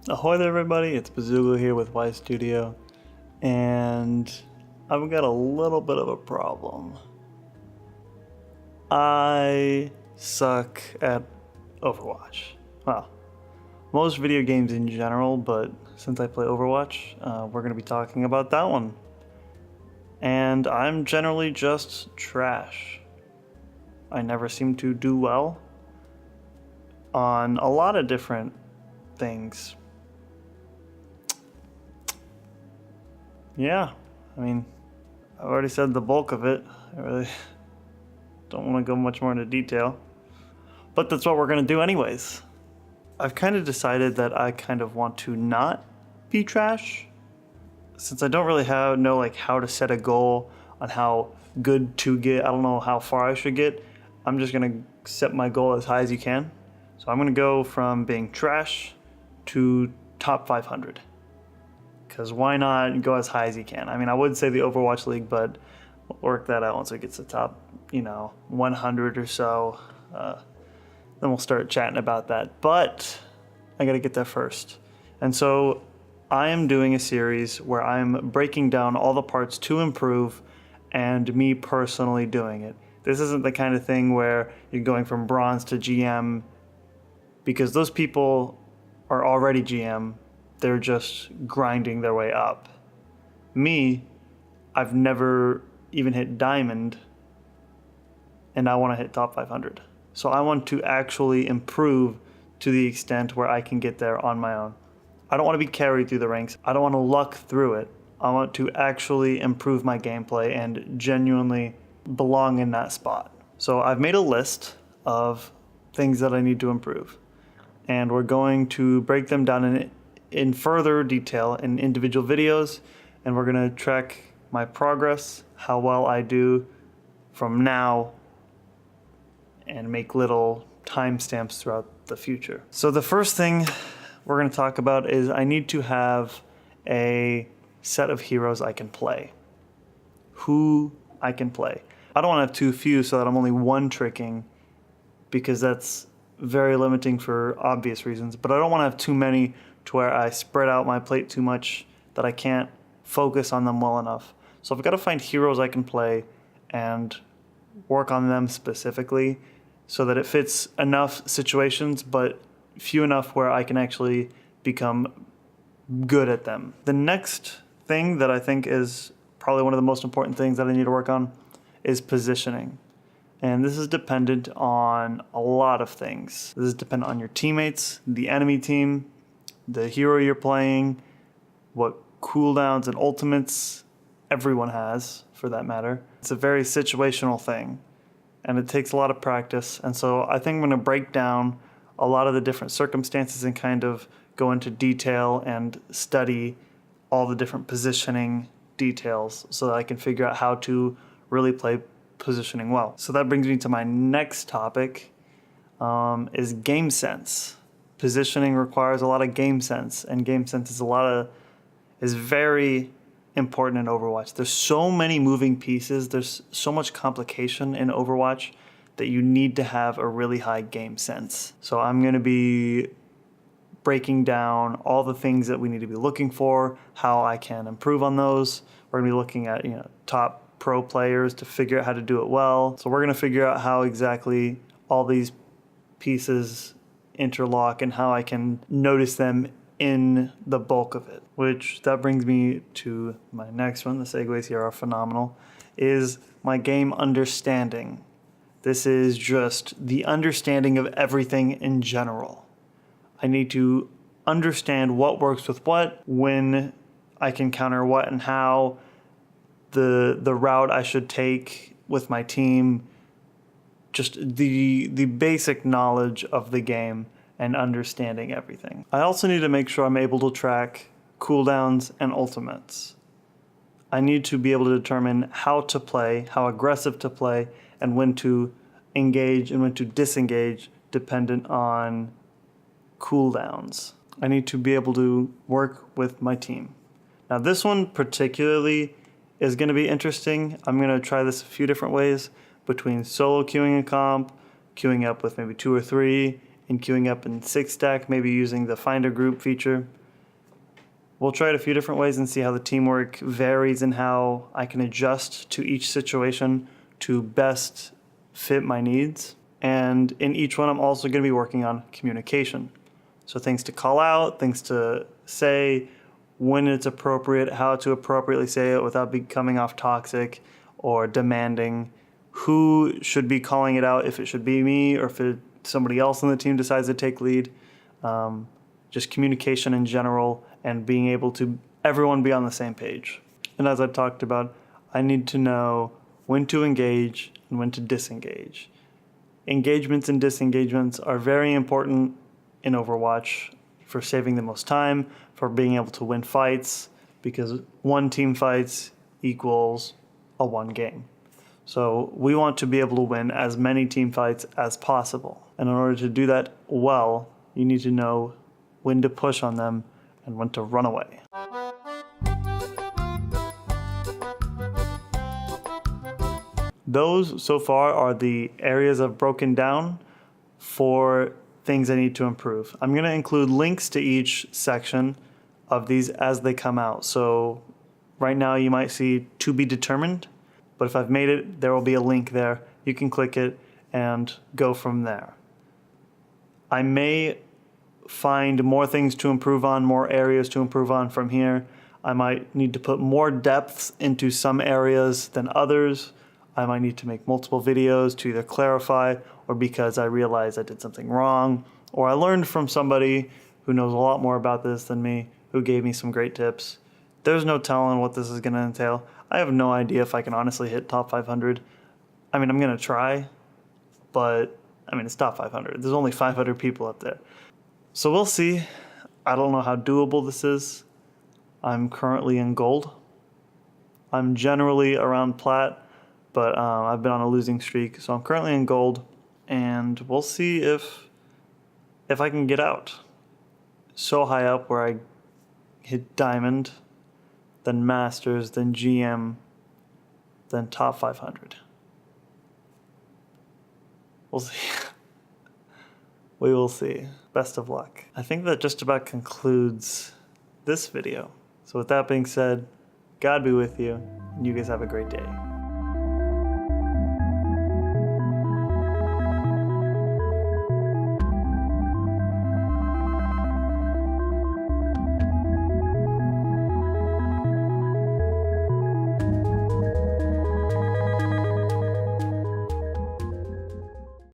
Ahoy there everybody, it's Bazoogle here with Y Studio, and I've got a little bit of a problem. I suck at Overwatch. Well, most video games in general, but since I play Overwatch, we're going to be talking about that one. And I'm generally just trash. I never seem to do well on a lot of different things. Yeah, I mean, I've already said the bulk of it. I really don't want to go much more into detail, but that's what we're going to do anyways. I've kind of decided that I kind of want to not be trash, since I don't really know like how to set a goal on how good to get. I don't know how far I should get. I'm just going to set my goal as high as you can. So I'm going to go from being trash to top 500. Because why not go as high as you can? I mean, I would say the Overwatch League, but we'll work that out once it gets to top, 100 or so. Then we'll start chatting about that. But I got to get there first. And so I am doing a series where I'm breaking down all the parts to improve and me personally doing it. This isn't the kind of thing where you're going from bronze to GM, because those people are already GM. They're just grinding their way up. Me, I've never even hit diamond, and I want to hit top 500. So I want to actually improve to the extent where I can get there on my own. I don't want to be carried through the ranks. I don't want to luck through it. I want to actually improve my gameplay and genuinely belong in that spot. So I've made a list of things that I need to improve, and we're going to break them down in further detail in individual videos, and we're going to track my progress, how well I do from now, and make little timestamps throughout the future. So the first thing we're going to talk about is I need to have a set of heroes I can play. Who I can play. I don't want to have too few so that I'm only one tricking, because that's very limiting for obvious reasons, but I don't want to have too many to where I spread out my plate too much that I can't focus on them well enough. So I've got to find heroes I can play and work on them specifically so that it fits enough situations, but few enough where I can actually become good at them. The next thing that I think is probably one of the most important things that I need to work on is positioning. And this is dependent on a lot of things. This is dependent on your teammates, the enemy team, the hero you're playing, what cooldowns and ultimates everyone has, for that matter. It's a very situational thing, and it takes a lot of practice. And so I think I'm going to break down a lot of the different circumstances and kind of go into detail and study all the different positioning details so that I can figure out how to really play positioning well. So that brings me to my next topic, is game sense. Positioning requires a lot of game sense, and game sense is very important in Overwatch. There's so many moving pieces, there's so much complication in Overwatch that you need to have a really high game sense. So I'm going to be breaking down all the things that we need to be looking for, how I can improve on those. We're going to be looking at top pro players to figure out how to do it well. So we're going to figure out how exactly all these pieces interlock and how I can notice them in the bulk of it. Which that brings me to my next one. The segues here are phenomenal. Is my game understanding. This is just the understanding of everything in general. I need to understand what works with what, when I can counter what, and how the route I should take with my team. Just the basic knowledge of the game and understanding everything. I also need to make sure I'm able to track cooldowns and ultimates. I need to be able to determine how to play, how aggressive to play, and when to engage and when to disengage dependent on cooldowns. I need to be able to work with my team. Now this one particularly is going to be interesting. I'm going to try this a few different ways, between solo queuing a comp, queuing up with maybe 2 or 3, in queuing up in 6-stack, maybe using the finder group feature. We'll try it a few different ways and see how the teamwork varies and how I can adjust to each situation to best fit my needs. And in each one, I'm also going to be working on communication. So things to call out, things to say, when it's appropriate, how to appropriately say it without becoming off toxic or demanding, who should be calling it out, if it should be me or if somebody else on the team decides to take lead. Just communication in general and being able to everyone be on the same page. And as I talked about, I need to know when to engage and when to disengage. Engagements and disengagements are very important in Overwatch for saving the most time, for being able to win fights, because one team fights equals a one game. So we want to be able to win as many team fights as possible. And in order to do that well, you need to know when to push on them and when to run away. Those so far are the areas I've broken down for things I need to improve. I'm going to include links to each section of these as they come out. So right now you might see to be determined, but if I've made it, there will be a link there. You can click it and go from there. I may find more things to improve on, more areas to improve on from here. I might need to put more depths into some areas than others. I might need to make multiple videos to either clarify or because I realized I did something wrong, or I learned from somebody who knows a lot more about this than me, who gave me some great tips. There's no telling what this is going to entail. I have no idea if I can honestly hit top 500. I mean, I'm going to try, but I mean, it's top 500. There's only 500 people up there. So we'll see. I don't know how doable this is. I'm currently in gold. I'm generally around plat, but I've been on a losing streak, so I'm currently in gold, and we'll see if I can get out. So high up where I hit diamond, then masters, then GM, then top 500. We'll see. We will see. Best of luck. I think that just about concludes this video. So with that being said, God be with you, and you guys have a great day.